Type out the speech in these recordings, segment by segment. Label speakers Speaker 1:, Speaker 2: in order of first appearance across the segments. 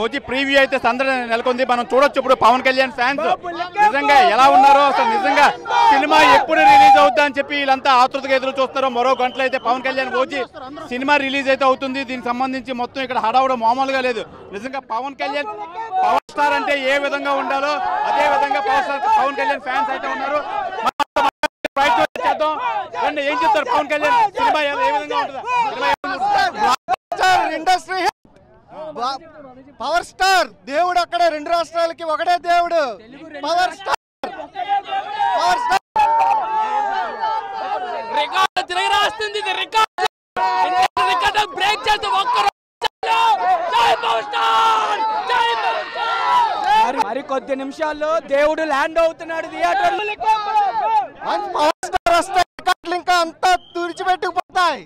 Speaker 1: OG preview అయితే సందడి నెలకొంది. మనం చూడొచ్చు ఇప్పుడు పవన్ కళ్యాణ్ ఫ్యాన్స్ నిజంగా ఎలా ఉన్నారో, అసలు నిజంగా సినిమా ఎప్పుడు రిలీజ్ అవుద్దా అని చెప్పి వీళ్ళంతా ఆతృతగా ఎదురు చూస్తారు. మరో గంటలో అయితే పవన్ కళ్యాణ్ ఓజీ సినిమా రిలీజ్ అయితే అవుతుంది. దీనికి సంబంధించి మొత్తం ఇక్కడ హడావుడు మామూలుగా లేదు. నిజంగా పవన్ కళ్యాణ్ పవర్ స్టార్ అంటే ఏ విధంగా ఉండాలో అదే విధంగా పవన్ కళ్యాణ్ ఫ్యాన్స్ అయితే ఉన్నారు. ఏం చెప్తారు పవన్ కళ్యాణ్ సినిమా ఏ విధంగా ఉంటుంది?
Speaker 2: ఇండస్ట్రీ పవర్ స్టార్ దేవుడు అక్కడ 2 రాష్ట్రాలకి ఒకటే దేవుడు పవర్ స్టార్.
Speaker 3: రికార్డు తిరిగి రాస్తుంది. రికార్డు బ్రేక్ చేస్తూ మరి కొద్ది నిమిషాల్లో దేవుడు ల్యాండ్ అవుతున్నాడు థియేటర్.
Speaker 2: ఇంకా అంతా తుడిచిపెట్టుకుపోతాయి.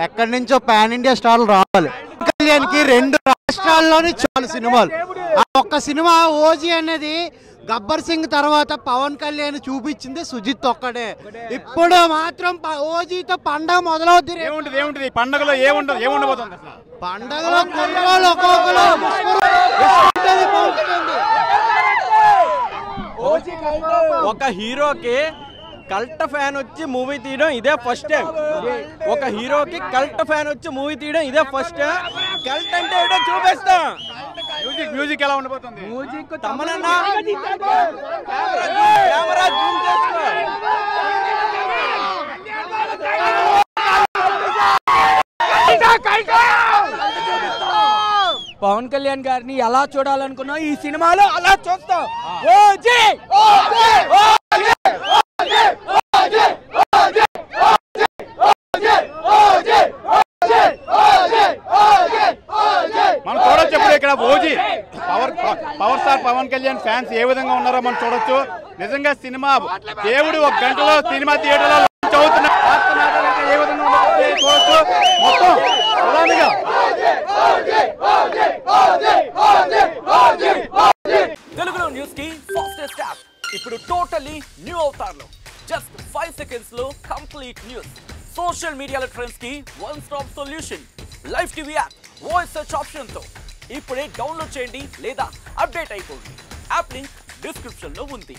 Speaker 2: ఎక్కడి నుంచో పాన్ ఇండియా స్టార్లు రావాలి. కళ్యాణ్కి 2 రాష్ట్రాల్లోనే చాలు సినిమాలు. ఆ ఒక్క సినిమా ఓజీ అనేది గబ్బర్ సింగ్ తర్వాత పవన్ కళ్యాణ్ చూపించింది సుజిత్ ఒక్కడే. ఇప్పుడు మాత్రం ఓజీతో పండగ మొదలవుతుంది.
Speaker 1: ఏముంటుంది పండగలో? ఏముండబోతుంది
Speaker 2: పండగలో? కుర్రాళ్ళు ఒక్కొక్కరు
Speaker 4: ఒక హీరోకి కల్ట్ ఫ్యాన్ వచ్చి మూవీ తీయడం ఇదే ఫస్ట్ టైం. ఒక హీరోకి కల్ట్ ఫ్యాన్ వచ్చి మూవీ తీయడం ఇదే ఫస్ట్ టైం. కల్ట్ అంటే ఏదో చూపిస్తాం.
Speaker 1: మ్యూజిక్ ఎలా ఉండబోతుంది?
Speaker 4: మ్యూజిక్ తమనన్నా కెమెరా జూమ్ చేసుకో.
Speaker 3: పవన్ కళ్యాణ్ గారిని ఎలా చూడాలనుకున్నా ఈ సినిమాలో అలా చూస్తాం.
Speaker 1: మనం చూడొచ్చు ఇప్పుడు ఇక్కడ OG power star Pawan Kalyan fans ఏ విధంగా ఉన్నారో మనం చూడొచ్చు. నిజంగా సినిమా దేవుడు 1 గంటలో సినిమా థియేటర్లో లాంచ్ అవుతున్న ఏ విధంగా చూడొచ్చు. మొత్తం
Speaker 3: తెలుగులో న్యూస్ కి ఫాస్టెస్ట్ యాప్ ఇప్పుడు టోటలీ న్యూ అవతార్లో జస్ట్ 5 సెకండ్స్ లో కంప్లీట్ న్యూస్. సోషల్ మీడియాలో ట్రెండ్స్ కి 1 stop solution. Live TV app voice search option తో ఇప్పుడే డౌన్లోడ్ చేయండి లేదా అప్డేట్ అయిపోండి. యాప్ లింక్ డిస్క్రిప్షన్ లో ఉంది.